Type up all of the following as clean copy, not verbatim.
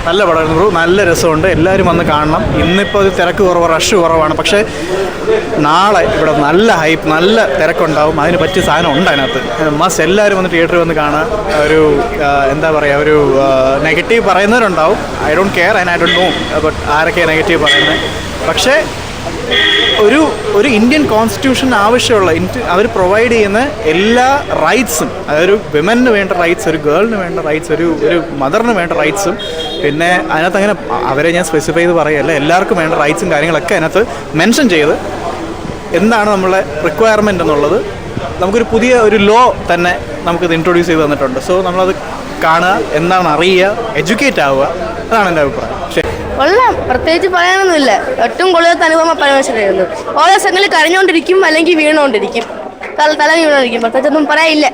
നല്ല പടമായിരുന്നു ബ്രോ, നല്ല രസമുണ്ട്, എല്ലാവരും വന്ന് കാണണം. ഇന്നിപ്പോൾ ഒരു തിരക്ക് കുറവ്, റഷ് കുറവാണ്. പക്ഷേ നാളെ ഇവിടെ നല്ല ഹൈപ്പ്, നല്ല തിരക്കുണ്ടാവും. അതിന് പറ്റിയ സാധനം ഉണ്ട് അതിനകത്ത്. മസ്റ്റ് എല്ലാവരും വന്ന് തിയേറ്ററിൽ വന്ന് കാണാൻ. ഒരു എന്താ പറയുക, ഒരു നെഗറ്റീവ് പറയുന്നവരുണ്ടാവും. I don't care and I don't know but ആരൊക്കെയാണ് നെഗറ്റീവ് പറയുന്നത്. പക്ഷേ ഒരു ഇന്ത്യൻ കോൺസ്റ്റിറ്റ്യൂഷൻ ആവശ്യമുള്ള അവർ പ്രൊവൈഡ് ചെയ്യുന്ന എല്ലാ റൈറ്റ്സും, അതൊരു വിമന് വേണ്ട റൈറ്റ്സ്, ഒരു ഗേളിന് വേണ്ട റൈറ്റ്സ്, ഒരു മദറിന് വേണ്ട റൈറ്റ്സും, പിന്നെ അതിനകത്ത് അങ്ങനെ അവരെ ഞാൻ സ്പെസിഫൈ ചെയ്ത് പറയുകയല്ല, എല്ലാവർക്കും വേണ്ട റൈറ്റ്സും കാര്യങ്ങളൊക്കെ അതിനകത്ത് മെൻഷൻ ചെയ്ത് എന്താണ് നമ്മളെ റിക്വയർമെൻ്റ് എന്നുള്ളത് നമുക്കൊരു പുതിയ ഒരു ലോ തന്നെ നമുക്കിത് ഇൻട്രൊഡ്യൂസ് ചെയ്ത് തന്നിട്ടുണ്ട്. സോ നമ്മളത് കാണുക, എന്താണെന്ന് അറിയുക, എഡ്യൂക്കേറ്റ് ആവുക, അതാണ് എൻ്റെ അഭിപ്രായം. ശരി, കൊള്ളാം, പ്രത്യേകിച്ച് പറയാനൊന്നുമില്ല. ഏറ്റവും കൊള്ളാത്ത അനുഭവം പരമേശ്വരായിരുന്നു. ഓരോ സ്ഥലങ്ങളിൽ കരഞ്ഞുകൊണ്ടിരിക്കും, അല്ലെങ്കിൽ വീണുകൊണ്ടിരിക്കും, തല വീണുകൊണ്ടിരിക്കും. പ്രത്യേകിച്ചൊന്നും പറയാനില്ല.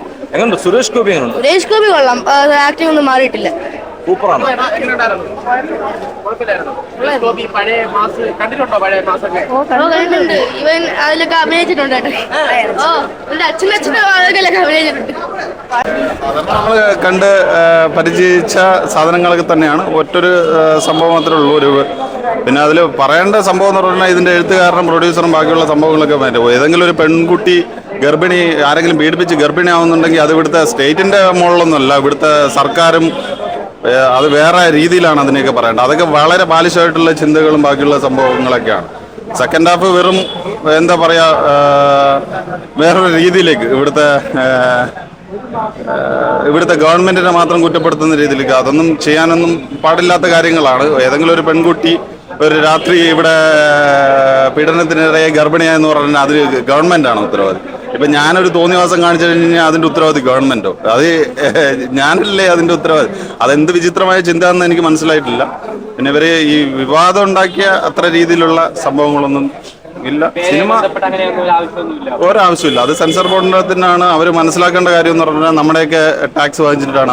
സുരേഷ് ഗോപി കൊള്ളാം, ആക്ടിംഗ് ഒന്നും മാറിയിട്ടില്ല. സൂപ്പറാണ്. കണ്ടിട്ടുണ്ട്, ഇവൻ അതിലൊക്കെ അഭിനയിച്ചിട്ടുണ്ട്. അച്ഛനൊക്കെ അഭിനയിച്ചിട്ടുണ്ട്. നമ്മൾ കണ്ട് പരിചയിച്ച സാധനങ്ങളൊക്കെ തന്നെയാണ്. ഒറ്റൊരു സംഭവം മാത്രമേ ഉള്ളൂ. പിന്നെ അതിൽ പറയേണ്ട സംഭവം എന്ന് പറഞ്ഞാൽ ഇതിൻ്റെ എഴുത്തുകാരനും പ്രൊഡ്യൂസറും ബാക്കിയുള്ള സംഭവങ്ങളൊക്കെ മാറ്റും. ഏതെങ്കിലും ഒരു പെൺകുട്ടി ഗർഭിണി, ആരെങ്കിലും പീഡിപ്പിച്ച് ഗർഭിണിയാവുന്നുണ്ടെങ്കിൽ അത് ഇവിടുത്തെ സ്റ്റേറ്റിൻ്റെ മുകളിലൊന്നുമല്ല, ഇവിടുത്തെ സർക്കാരും അത് വേറെ രീതിയിലാണ് അതിനെയൊക്കെ പറയേണ്ടത്. അതൊക്കെ വളരെ ബാലിശമായിട്ടുള്ള ചിന്തകളും ബാക്കിയുള്ള സംഭവങ്ങളൊക്കെയാണ്. സെക്കൻഡ് ഹാഫ് വെറും എന്താ പറയുക, വേറൊരു രീതിയിലേക്ക് ഇവിടുത്തെ ഗവൺമെന്റിനെ മാത്രം കുറ്റപ്പെടുത്തുന്ന രീതിയിലേക്ക്, അതൊന്നും ചെയ്യാനൊന്നും പാടില്ലാത്ത കാര്യങ്ങളാണ്. ഏതെങ്കിലും ഒരു പെൺകുട്ടി ഒരു രാത്രി ഇവിടെ പീഡനത്തിനിടയെ ഗർഭിണിയായെന്ന് പറഞ്ഞാൽ അത് ഗവൺമെന്റാണ് ഉത്തരവാദി. ഇപ്പം ഞാനൊരു തോന്നിവാസം കാണിച്ചു കഴിഞ്ഞാൽ അതിൻ്റെ ഉത്തരവാദി ഗവൺമെന്റോ? അത് ഞാനല്ലേ അതിൻ്റെ ഉത്തരവാദി? അതെന്ത് വിചിത്രമായ ചിന്ത എന്ന് എനിക്ക് മനസ്സിലായിട്ടില്ല. പിന്നെ ഇവര് ഈ വിവാദം ഉണ്ടാക്കിയ അത്ര രീതിയിലുള്ള സംഭവങ്ങളൊന്നും ഇല്ല. സിനിമ ഒരാവശ്യമില്ല. അത് സെൻസർ ബോർഡിനാണ് അവർ മനസ്സിലാക്കേണ്ട കാര്യം എന്ന് പറഞ്ഞാൽ നമ്മുടെയൊക്കെ ടാക്സ് വാങ്ങിച്ചിട്ടാണ്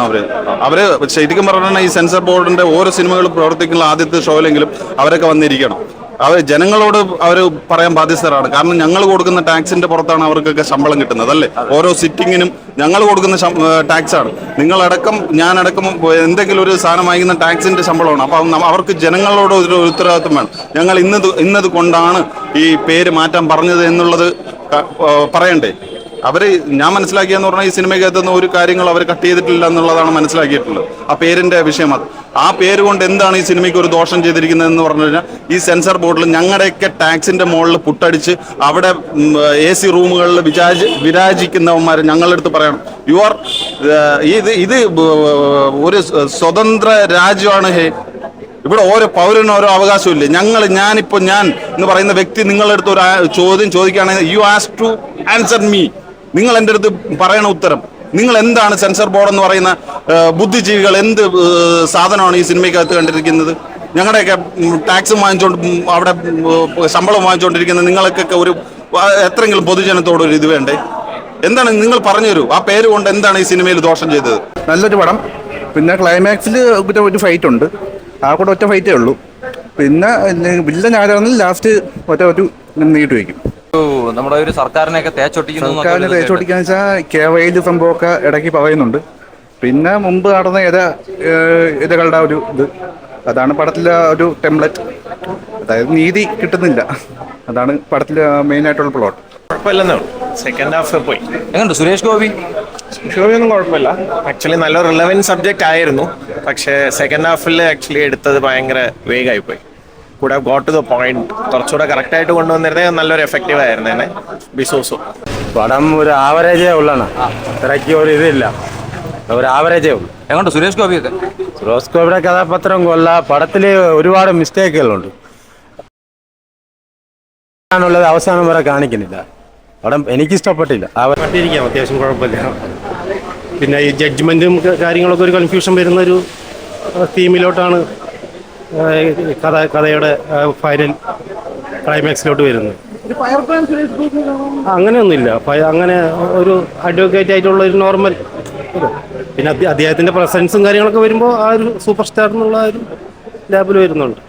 അവര് ശരിക്കും പറഞ്ഞാൽ ഈ സെൻസർ ബോർഡിന്റെ ഓരോ സിനിമകളും പ്രവർത്തിക്കുന്ന ആദ്യത്തെ ഷോയിലെങ്കിലും അവരൊക്കെ വന്നിരിക്കണം. അവർ ജനങ്ങളോട് അവർ പറയാൻ ബാധ്യസ്ഥരാണ്. കാരണം ഞങ്ങൾ കൊടുക്കുന്ന ടാക്സിന്റെ പുറത്താണ് അവർക്കൊക്കെ ശമ്പളം കിട്ടുന്നത്, അല്ലേ? ഓരോ സിറ്റിങ്ങിനും ഞങ്ങൾ കൊടുക്കുന്ന ടാക്സാണ്. നിങ്ങളടക്കം ഞാനടക്കം എന്തെങ്കിലും ഒരു സാധനം വാങ്ങിക്കുന്ന ടാക്സിന്റെ ശമ്പളമാണ്. അപ്പം അവർക്ക് ജനങ്ങളോട് ഒരു ഉത്തരവാദിത്വം വേണം. ഞങ്ങൾ ഇന്നത് കൊണ്ടാണ് ഈ പേര് മാറ്റാൻ പറഞ്ഞത് എന്നുള്ളത് പറയണ്ടേ? ഞാൻ മനസ്സിലാക്കിയെന്ന് പറഞ്ഞാൽ ഈ സിനിമയ്ക്കകത്തുനിന്ന് ഒരു കാര്യങ്ങൾ അവർ കട്ട് ചെയ്തിട്ടില്ല എന്നുള്ളതാണ് മനസ്സിലാക്കിയിട്ടുള്ളത്. ആ പേരിന്റെ വിഷയം അത്. ആ പേര് കൊണ്ട് എന്താണ് ഈ സിനിമയ്ക്ക് ഒരു ദോഷം ചെയ്തിരിക്കുന്നതെന്ന് പറഞ്ഞു കഴിഞ്ഞാൽ, ഈ സെൻസർ ബോർഡിൽ ഞങ്ങളുടെയൊക്കെ ടാക്സിന്റെ മുകളിൽ പുട്ടടിച്ച് അവിടെ AC റൂമുകളിൽ വിരാജിക്കുന്നവന്മാർ ഞങ്ങളുടെ അടുത്ത് പറയണം, ഇത് ഒരു സ്വതന്ത്ര രാജ്യമാണ്. ഇവിടെ ഓരോ പൗരനും ഓരോ അവകാശമില്ലേ? ഞാൻ എന്ന് പറയുന്ന വ്യക്തി നിങ്ങളുടെ അടുത്ത് ഒരു ചോദ്യം ചോദിക്കുകയാണെങ്കിൽ you ask to answer me. നിങ്ങൾ എൻ്റെ അടുത്ത് പറയണ ഉത്തരം. നിങ്ങൾ എന്താണ് സെൻസർ ബോർഡ് എന്ന് പറയുന്ന ബുദ്ധിജീവികൾ എന്ത് സാധനമാണ് ഈ സിനിമയ്ക്കകത്ത് കണ്ടിരിക്കുന്നത്? ഞങ്ങളുടെയൊക്കെ ടാക്സ് വാങ്ങിച്ചുകൊണ്ട് അവിടെ ശമ്പളം വാങ്ങിച്ചുകൊണ്ടിരിക്കുന്നത് നിങ്ങൾക്കൊക്കെ ഒരു എത്രയെങ്കിലും പൊതുജനത്തോട് ഒരു ഇത് വേണ്ടേ? എന്താണ് നിങ്ങൾ പറഞ്ഞു തരൂ. ആ പേര് കൊണ്ട് എന്താണ് ഈ സിനിമയിൽ ദോഷം ചെയ്തത്? നല്ലൊരു പടം. പിന്നെ ക്ലൈമാക്സിൽ ഒരു ഫൈറ്റ് ഉണ്ട്. ആ കൂടെ ഒറ്റ ഫൈറ്റേ ഉള്ളൂ. പിന്നെ വില്ലൻ ആരാണെന്ന് ലാസ്റ്റ് ഒരു നീട്ടി വയ്ക്കും. നമ്മുടെ ഒരു സർക്കാരിനെയൊക്കെ സർക്കാരിനെ തേച്ചോട്ടിക്കാന്ന് വെച്ചാൽ KYL സംഭവമൊക്കെ ഇടയ്ക്ക് പറയുന്നുണ്ട്. പിന്നെ മുമ്പ് നടന്ന ഇരകളുടെ ഒരു ഇത്, അതാണ് പടത്തിലെ ഒരു ടെംപ്ലേറ്റ്. അതായത് നീതി കിട്ടുന്നില്ല, അതാണ് പടത്തിലെ മെയിനായിട്ടുള്ള പ്ലോട്ട്. കുഴപ്പമില്ലെന്നേ ഉള്ളൂ. സെക്കൻഡ് ഹാഫ് പോയി. എങ്ങനെയുണ്ട് സുരേഷ് ഗോപി? ഒന്നും കുഴപ്പമില്ല. ആക്ച്വലി നല്ല റിലവൻറ്റ് സബ്ജക്റ്റ് ആയിരുന്നു. പക്ഷേ സെക്കൻഡ് ഹാഫിൽ ആക്ച്വലി എടുത്തത് ഭയങ്കര വേഗമായി പോയി. കൂടെ ഗോട്ട് ടു ദ പോയിന്റ്. കുറച്ചുകൂടെ കറക്റ്റായിട്ട് കൊണ്ടുവന്നിരുന്നത് നല്ലൊരു എഫക്റ്റീവ് ആയിരുന്നു തന്നെ. ബിസോസോ പടം ഒരു ആവറേജേ ഉള്ളാണ്. അത്രയ്ക്ക് ഒരു ഇതില്ല, ഒരു ആവറേജേ ഉള്ളൂ. എങ്ങോട്ട് സുരേഷ് ഗോപിയൊക്കെ? സുരേഷ് ഗോപിയുടെ കഥാപാത്രം കൊള്ളാം. പടത്തിൽ ഒരുപാട് മിസ്റ്റേക്കുകളുണ്ട്. ുള്ളത് അവസാനം വരെ കാണിക്കുന്നില്ല. പടം എനിക്കിഷ്ടപ്പെട്ടില്ല. പട്ടിരിക്കാം, അത്യാവശ്യം കുഴപ്പമില്ല. പിന്നെ ഈ ജഡ്ജ്മെന്റും കാര്യങ്ങളൊക്കെ ഒരു കൺഫ്യൂഷൻ വരുന്ന ഒരു തീമിലോട്ടാണ് കഥയുടെ ഫൈനൽ ക്ലൈമാക്സിലോട്ട് വരുന്നത്. അങ്ങനെയൊന്നുമില്ല. അങ്ങനെ ഒരു അഡ്വക്കേറ്റ് ആയിട്ടുള്ള ഒരു നോർമൽ. പിന്നെ അദ്ദേഹത്തിന്റെ പ്രസൻസും കാര്യങ്ങളൊക്കെ വരുമ്പോൾ ആ ഒരു സൂപ്പർ സ്റ്റാർ എന്നുള്ള ഒരു ലാബിൽ വരുന്നുണ്ട്.